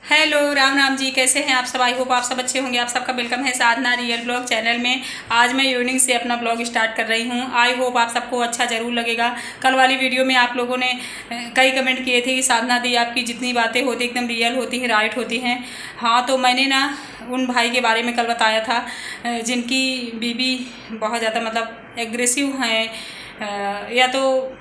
Hello Ram Ram ji, कैसे हैं आप सब। आई होप आप सब अच्छे होंगे। आप सबका वेलकम है साधना रियल ब्लॉग चैनल में। आज मैं इवनिंग से अपना ब्लॉग स्टार्ट कर रही हूं। आई होप आप सबको अच्छा ज़रूर लगेगा। कल वाली वीडियो में आप लोगों ने कई कमेंट किए थे कि साधना दी आपकी जितनी बातें होती एकदम रियल होती हैं, राइट होती हैं। हाँ, तो मैंने ना उन भाई के बारे में कल बताया था जिनकी बीवी बहुत ज़्यादा मतलब एग्रेसिव हैं या तो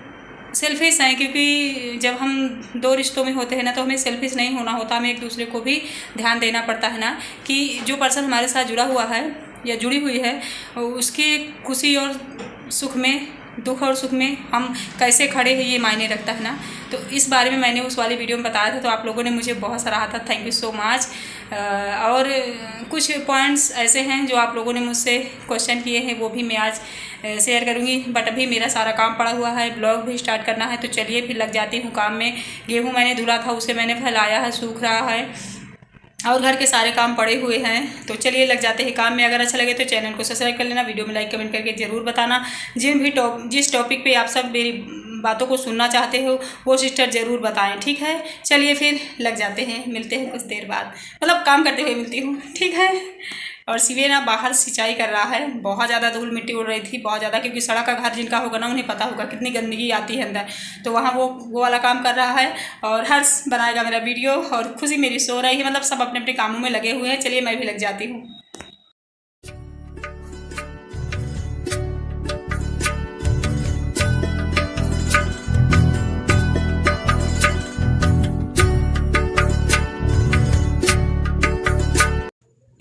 सेल्फिश हैं, क्योंकि जब हम दो रिश्तों में होते हैं ना तो हमें सेल्फिश नहीं होना होता, हमें एक दूसरे को भी ध्यान देना पड़ता है ना कि जो पर्सन हमारे साथ जुड़ा हुआ है या जुड़ी हुई है उसकी खुशी और सुख में, दुख और सुख में हम कैसे खड़े हैं ये मायने रखता है ना। तो इस बारे में मैंने उस वाली वीडियो में बताया था, तो आप लोगों ने मुझे बहुत सराहा था, थैंक यू सो मच। और कुछ पॉइंट्स ऐसे हैं जो आप लोगों ने मुझसे क्वेश्चन किए हैं, वो भी मैं आज शेयर करूंगी। बट अभी मेरा सारा काम पड़ा हुआ है, ब्लॉग भी स्टार्ट करना है, तो चलिए फिर लग जाती हूँ काम में। गेहूँ मैंने धुला था, उसे मैंने फैलाया है, सूख रहा है और घर के सारे काम पड़े हुए हैं। तो चलिए लग जाते हैं काम में। अगर अच्छा लगे तो चैनल को सब्सक्राइब कर लेना, वीडियो में लाइक कमेंट करके ज़रूर बताना। जिस टॉपिक पे आप सब मेरी बातों को सुनना चाहते हो वो सिस्टर ज़रूर बताएं, ठीक है। चलिए फिर लग जाते हैं, मिलते हैं कुछ देर बाद, मतलब काम करते हुए मिलती हूँ, ठीक है। और शिवे ना बाहर सिंचाई कर रहा है, बहुत ज़्यादा धूल मिट्टी उड़ रही थी, बहुत ज़्यादा, क्योंकि सड़क का घर जिनका होगा ना उन्हें पता होगा कितनी गंदगी आती है अंदर। तो वहाँ वो वाला काम कर रहा है और हर्ष बनाएगा मेरा वीडियो और खुशी मेरी सो रही है। मतलब सब अपने अपने कामों में लगे हुए हैं। चलिए मैं भी लग जाती हूँ।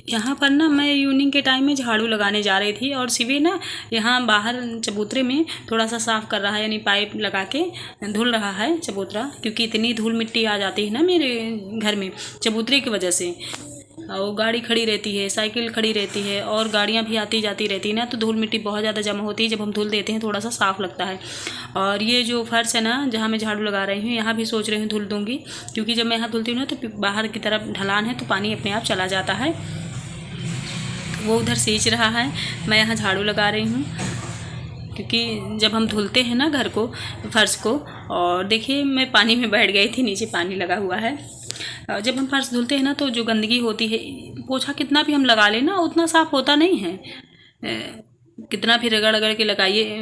यहाँ पर ना मैं इवनिंग के टाइम में झाड़ू लगाने जा रही थी और शिवे ना यहाँ बाहर चबूतरे में थोड़ा सा साफ़ कर रहा है, यानी पाइप लगा के धुल रहा है चबूतरा, क्योंकि इतनी धूल मिट्टी आ जाती है ना मेरे घर में चबूतरे की वजह से। और गाड़ी खड़ी रहती है, साइकिल खड़ी रहती है और गाड़ियाँ भी आती जाती रहती है ना, तो धूल मिट्टी बहुत ज़्यादा जमा होती है। जब हम धुल देते हैं थोड़ा सा साफ़ लगता है। और ये जो फर्श है ना जहाँ मैं झाड़ू लगा रही हूँ, यहाँ भी सोच रही हूँ धुल दूँगी, क्योंकि जब मैं यहाँ धुलती हूँ ना तो बाहर की तरफ ढलान है तो पानी अपने आप चला जाता है। वो उधर सींच रहा है, मैं यहाँ झाड़ू लगा रही हूँ, क्योंकि जब हम धुलते हैं ना घर को, फर्श को, और देखिए मैं पानी में बैठ गई थी, नीचे पानी लगा हुआ है। जब हम फर्श धुलते हैं ना तो जो गंदगी होती है, पोछा कितना भी हम लगा लें ना उतना साफ़ होता नहीं है। कितना भी रगड़ रगड़ के लगाइए,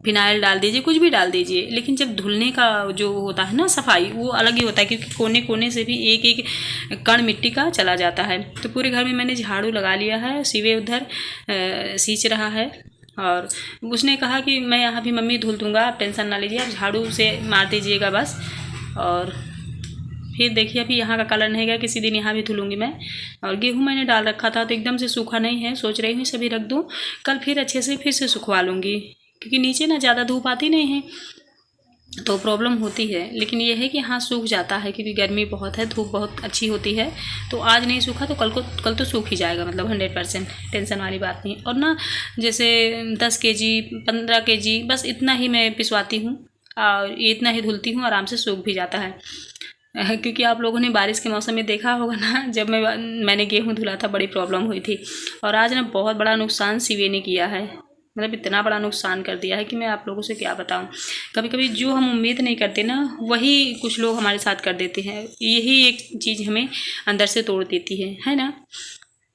फिनाइल डाल दीजिए, कुछ भी डाल दीजिए, लेकिन जब धुलने का जो होता है ना सफाई, वो अलग ही होता है, क्योंकि कोने कोने से भी एक एक कण मिट्टी का चला जाता है। तो पूरे घर में मैंने झाड़ू लगा लिया है। शिवे उधर सींच रहा है और उसने कहा कि मैं यहाँ भी मम्मी धुल दूँगा, आप टेंशन ना लीजिए, आप झाड़ू से मार दीजिएगा बस। और फिर देखिए अभी यहाँ का कलर नहीं गया, किसी दिन यहाँ भी धुलूँगी मैं। और गेहूँ मैंने डाल रखा था तो एकदम से सूखा नहीं है, सोच रही हूँ सभी रख दूँ, कल फिर अच्छे से फिर से सुखवा लूँगी, क्योंकि नीचे ना ज़्यादा धूप आती नहीं है तो प्रॉब्लम होती है। लेकिन ये है कि हाँ सूख जाता है, क्योंकि गर्मी बहुत है, धूप बहुत अच्छी होती है। तो आज नहीं सूखा तो कल तो सूख ही जाएगा, मतलब 100%, टेंशन वाली बात नहीं। और ना जैसे 10 kg 15 kg बस इतना ही मैं पिसवाती हूँ और इतना ही धुलती हूँ, आराम से सूख भी जाता है। क्योंकि आप लोगों ने बारिश के मौसम में देखा होगा ना, जब मैंने गेहूँ धुला था बड़ी प्रॉब्लम हुई थी। और आज ना बहुत बड़ा नुकसान शिवे ने किया है, मतलब इतना बड़ा नुकसान कर दिया है कि मैं आप लोगों से क्या बताऊं। कभी कभी जो हम उम्मीद नहीं करते ना वही कुछ लोग हमारे साथ कर देते हैं, यही एक चीज़ हमें अंदर से तोड़ देती है ना।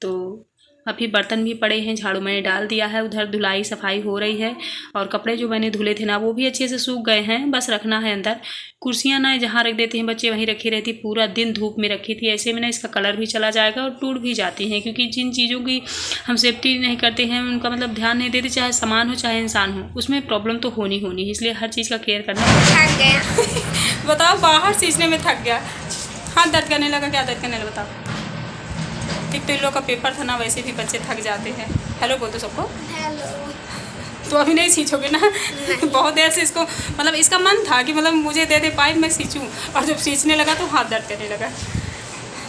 तो अभी बर्तन भी पड़े हैं, झाड़ू मैंने डाल दिया है, उधर धुलाई सफाई हो रही है। और कपड़े जो मैंने धुले थे ना वो भी अच्छे से सूख गए हैं, बस रखना है अंदर। कुर्सियाँ ना जहाँ रख देते हैं बच्चे वहीं रखी रहती, पूरा दिन धूप में रखी थी, ऐसे में ना इसका कलर भी चला जाएगा और टूट भी जाती हैं। क्योंकि जिन चीज़ों की हम सेफ्टी नहीं करते हैं, उनका मतलब ध्यान नहीं देते, चाहे सामान हो चाहे इंसान हो, उसमें प्रॉब्लम तो होनी है, इसलिए हर चीज़ का केयर करना थक गया। बताओ, बाहर सींचने में थक गया, हाथ दर्द करने लगा, क्या दर्द करने लगा बताओ। एक तो इन लोग का पेपर था ना, वैसे भी बच्चे थक जाते हैं। हेलो बोल दो सबको। हेलो। तो अभी नहीं सींचोगे ना? बहुत देर से इसको, मतलब इसका मन था कि मतलब मुझे दे दे पाइप मैं सींचूं, और जब सींचने लगा तो हाथ दर्द करने लगा।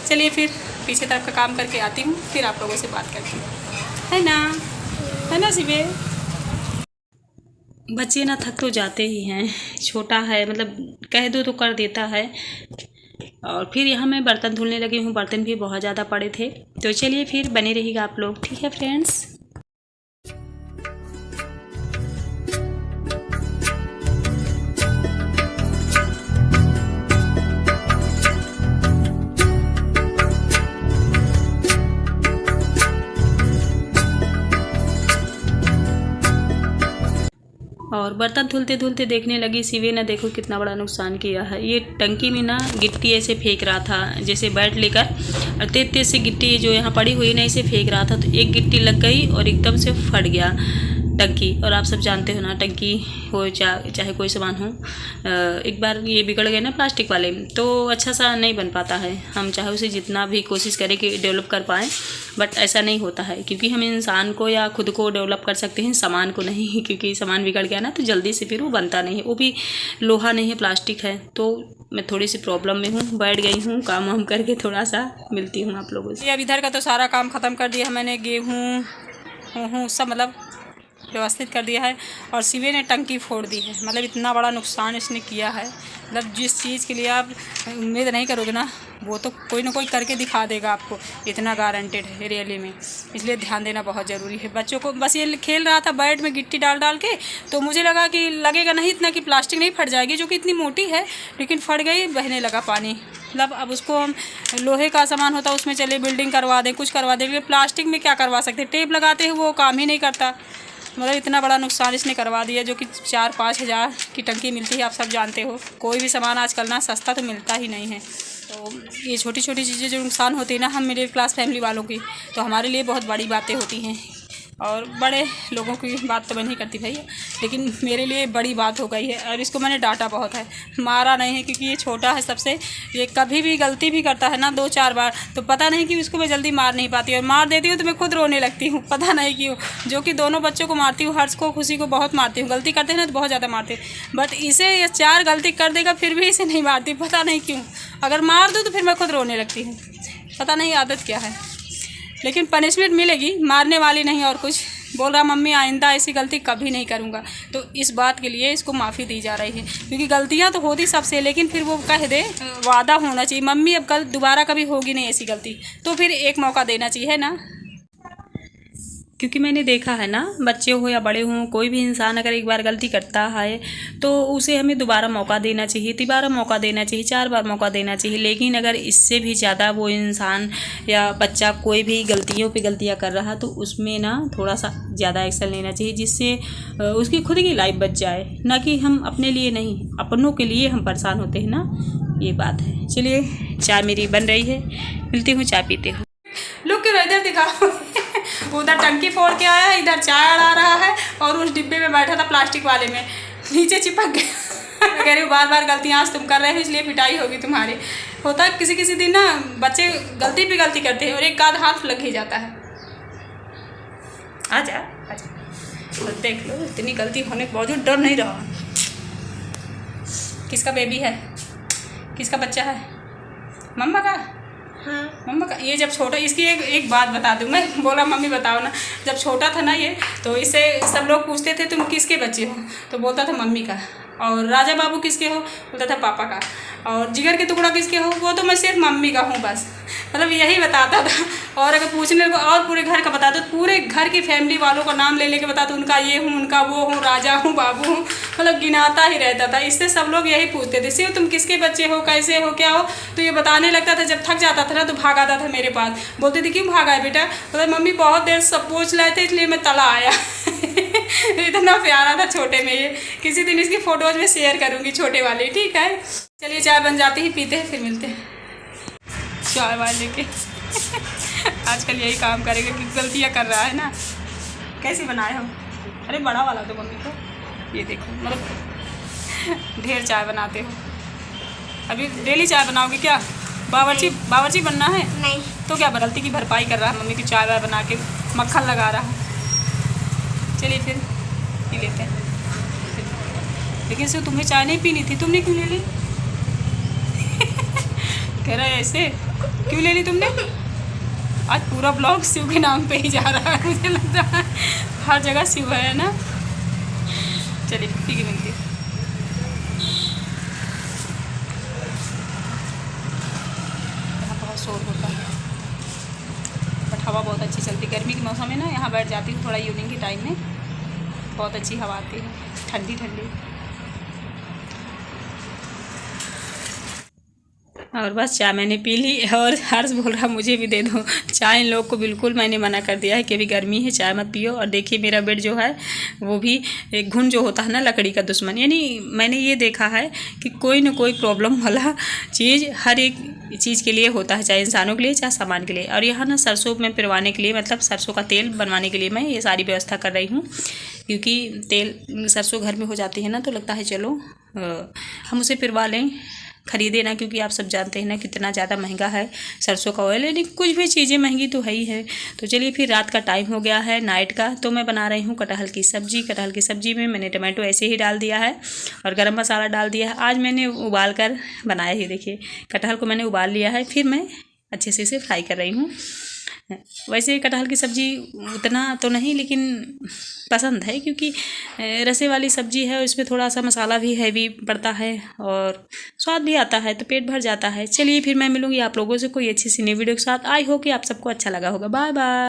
चलिए फिर पीछे तरफ का काम करके आती हूँ, फिर आप लोगों से बात करती हूँ, है ना शिवे। बच्चे ना थक तो जाते ही हैं, छोटा है मतलब कह दो तो कर देता है। और फिर यहाँ मैं बर्तन धुलने लगी हूँ, बर्तन भी बहुत ज़्यादा पड़े थे। तो चलिए फिर बने रहिएगा आप लोग, ठीक है फ्रेंड्स। और बर्तन धुलते धुलते देखने लगी शिवे ने देखो कितना बड़ा नुकसान किया है। ये टंकी में ना गिट्टी ऐसे फेंक रहा था, जैसे बैट लेकर, और तेज तेज से गिट्टी जो यहाँ पड़ी हुई ना इसे फेंक रहा था, तो एक गिट्टी लग गई और एकदम से फट गया टंकी। और आप सब जानते हो ना, टंकी हो चाहे कोई सामान हो, एक बार ये बिगड़ गए ना प्लास्टिक वाले तो अच्छा सा नहीं बन पाता है। हम चाहे उसे जितना भी कोशिश करें कि डेवलप कर पाएँ, बट ऐसा नहीं होता है, क्योंकि हम इंसान को या खुद को डेवलप कर सकते हैं, सामान को नहीं। क्योंकि सामान बिगड़ गया ना तो जल्दी से फिर वो बनता नहीं है, वो भी लोहा नहीं है, प्लास्टिक है। तो मैं थोड़ी सी प्रॉब्लम में हूँ, बैठ गई हूँ, काम वाम करके थोड़ा सा मिलती हूँ आप लोगों से। अब इधर का तो सारा काम ख़त्म कर दिया मैंने, गेहूँ सब मतलब व्यवस्थित कर दिया है। और शिवे ने टंकी फोड़ दी है, मतलब इतना बड़ा नुकसान इसने किया है। मतलब जिस चीज़ के लिए आप उम्मीद नहीं करोगे ना, वो तो कोई ना कोई करके दिखा देगा आपको, इतना गारंटेड है रियली में। इसलिए ध्यान देना बहुत ज़रूरी है। बच्चों को बस ये खेल रहा था बैट में गिट्टी डाल डाल के, तो मुझे लगा कि लगेगा नहीं इतना कि प्लास्टिक नहीं फट जाएगी, जो कि इतनी मोटी है, लेकिन फट गई, बहने लगा पानी। मतलब अब उसको हम लोहे का सामान होता उसमें चले बिल्डिंग करवा दें, कुछ करवा दें, लेकिन प्लास्टिक में क्या करवा सकते, टेप लगाते हैं वो काम ही नहीं करता। मतलब इतना बड़ा नुकसान इसने करवा दिया, जो कि 4-5 हज़ार की टंकी मिलती है, आप सब जानते हो। कोई भी सामान आजकल ना सस्ता तो मिलता ही नहीं है। तो ये छोटी छोटी चीज़ें जो नुकसान होती है ना, हम मिडिल क्लास फैमिली वालों की, तो हमारे लिए बहुत बड़ी बातें होती हैं। और बड़े लोगों की बात तो मैं नहीं करती भैया, लेकिन मेरे लिए बड़ी बात हो गई है। और इसको मैंने डांटा बहुत है, मारा नहीं है, क्योंकि ये छोटा है सबसे। ये कभी भी गलती भी करता है ना 2-4 बार, तो पता नहीं कि उसको मैं जल्दी मार नहीं पाती, और मार देती हूँ तो मैं खुद रोने लगती हूँ, पता नहीं क्यों। जो कि दोनों बच्चों को मारती हूँ, हर्ष को खुशी को बहुत मारती हूँ। गलती करते हैं ना तो बहुत ज़्यादा मारते हैं, बट इसे ये 4 गलती कर देगा फिर भी इसे नहीं मारती, पता नहीं क्यों। अगर मार दूँ तो फिर मैं खुद रोने लगती हूँ, पता नहीं आदत क्या है। लेकिन पनिशमेंट मिलेगी, मारने वाली नहीं और कुछ। बोल रहा मम्मी आइंदा ऐसी गलती कभी नहीं करूँगा, तो इस बात के लिए इसको माफ़ी दी जा रही है। क्योंकि गलतियाँ तो होती सबसे, लेकिन फिर वो कह दे, वादा होना चाहिए मम्मी अब कल दोबारा कभी होगी नहीं ऐसी गलती, तो फिर एक मौका देना चाहिए, है ना। क्योंकि मैंने देखा है ना, बच्चे हो या बड़े हों, कोई भी इंसान अगर एक बार गलती करता है तो उसे हमें दोबारा मौका देना चाहिए, तिबारा मौका देना चाहिए, 4 बार मौका देना चाहिए। लेकिन अगर इससे भी ज़्यादा वो इंसान या बच्चा कोई भी गलतियों पे गलतियां कर रहा, तो उसमें ना थोड़ा सा ज़्यादा एक्शन लेना चाहिए, जिससे उसकी खुद की लाइफ बच जाए। ना कि हम अपने लिए नहीं, अपनों के लिए हम परेशान होते हैं ना, ये बात है। चलिए चाय मेरी बन रही है, मिलती हूँ, चाय पीते हूँ। लुक के इधर दिखाओ। उधर टंकी फोड़ के आया है, इधर चाय अड़ा रहा है, और उस डिब्बे में बैठा था प्लास्टिक वाले में, नीचे चिपक गया। कह रही हूँ बार बार गलतियाँ आज तुम कर रहे हो, इसलिए पिटाई होगी तुम्हारी। होता है किसी किसी दिन ना, बच्चे गलती पे गलती करते हैं और एक आध हाथ लग ही जाता है। आजा आजा, तो देख लो इतनी गलती होने के बावजूद डर नहीं रहा। किसका बेबी है, किसका बच्चा है, मम्मा का? हाँ मम्मा का। ये जब छोटा, इसकी एक बात बता दूँ मैं, बोला मम्मी बताओ ना। जब छोटा था ना ये, तो इसे सब लोग पूछते थे तुम किसके बच्चे हो, तो बोलता था मम्मी का। और राजा बाबू किसके हो, बोलता था पापा का। और जिगर के टुकड़ा किसके हो, वो तो मैं सिर्फ मम्मी का हूँ बस, मतलब यही बताता था। और अगर पूछने को और पूरे घर का बताता, तो पूरे घर की फैमिली वालों का नाम ले लेके बताता, उनका ये हूँ, उनका वो हूँ, राजा हूँ, बाबू हूँ, मतलब गिनाता ही रहता था। इससे सब लोग यही पूछते थे, सिर्फ तुम किसके बच्चे हो, कैसे हो, क्या हो। तो ये बताने लगता था, जब थक जाता था ना तो भाग आता था मेरे पास। बोलती थी क्यों भागा है बेटा, बोला मम्मी बहुत देर सब पूछ रहे थे इसलिए मैं तला आया। इतना प्यारा था छोटे में ये। किसी दिन इसकी फ़ोटोज़ में शेयर करूँगी, छोटे वाले, ठीक है। चलिए चाय बन जाती ही, पीते हैं फिर मिलते हैं। चाय वाले के आजकल यही काम करेगा कि गलतियाँ कर रहा है ना। कैसी बनाए हो, अरे बड़ा वाला दो मम्मी को। ये देखो मतलब ढेर चाय बनाते हो। अभी डेली चाय बनाओगे क्या, बावर्ची बनना है? नहीं। तो क्या गलती की भरपाई कर रहा है, मम्मी की चाय वाय बना के मक्खन लगा रहा है। चलिए फिर पी लेते हैं। लेकिन सिर्फ तुम्हें चाय नहीं पीनी थी, तुमने क्यों ले ली? कह रहा है ऐसे, क्यों ले ली तुमने? आज पूरा ब्लॉग शिव के नाम पे ही जा रहा है, मुझे लगता है हर जगह शिव है ना। चलिए ठीक है, मिलती है। यहाँ बहुत शोर होता है, बट हवा बहुत अच्छी चलती। गर्मी के मौसम में ना यहाँ बैठ जाती हूँ थोड़ा इवनिंग के टाइम में, बहुत अच्छी हवा आती है, ठंडी ठंडी। और बस चाय मैंने पी ली। और हर्ष बोल रहा मुझे भी दे दो चाय। इन लोग को बिल्कुल मैंने मना कर दिया है कि अभी गर्मी है, चाय मत पियो। और देखिए मेरा बेड जो है वो भी एक घुन जो होता है ना, लकड़ी का दुश्मन। यानी मैंने ये देखा है कि कोई ना कोई प्रॉब्लम वाला चीज़ हर एक चीज़ के लिए होता है, चाहे इंसानों के लिए चाहे सामान के लिए। और यहाँ ना सरसों में पिरवाने के लिए, मतलब सरसों का तेल बनवाने के लिए मैं ये सारी व्यवस्था कर रही हूँ, क्योंकि तेल सरसों घर में हो जाती है ना, तो लगता है चलो हम उसे पिरवा लें, खरीदे ना, क्योंकि आप सब जानते हैं ना कितना ज़्यादा महंगा है सरसों का ऑयल। यानी कुछ भी चीज़ें महंगी तो है ही है। तो चलिए फिर रात का टाइम हो गया है, नाइट का, तो मैं बना रही हूँ कटहल की सब्ज़ी। कटहल की सब्ज़ी में मैंने टमाटो ऐसे ही डाल दिया है और गरम मसाला डाल दिया है। आज मैंने उबाल कर बनाया ही, देखिए कटहल को मैंने उबाल लिया है, फिर मैं अच्छे से इसे फ्राई कर रही हूँ। वैसे कटहल की सब्ज़ी उतना तो नहीं, लेकिन पसंद है, क्योंकि रसे वाली सब्ज़ी है और इसमें थोड़ा सा मसाला भी हैवी पड़ता है और स्वाद भी आता है, तो पेट भर जाता है। चलिए फिर मैं मिलूँगी आप लोगों से कोई अच्छी सी नई वीडियो के साथ। आई होप कि आप सबको अच्छा लगा होगा। Bye bye.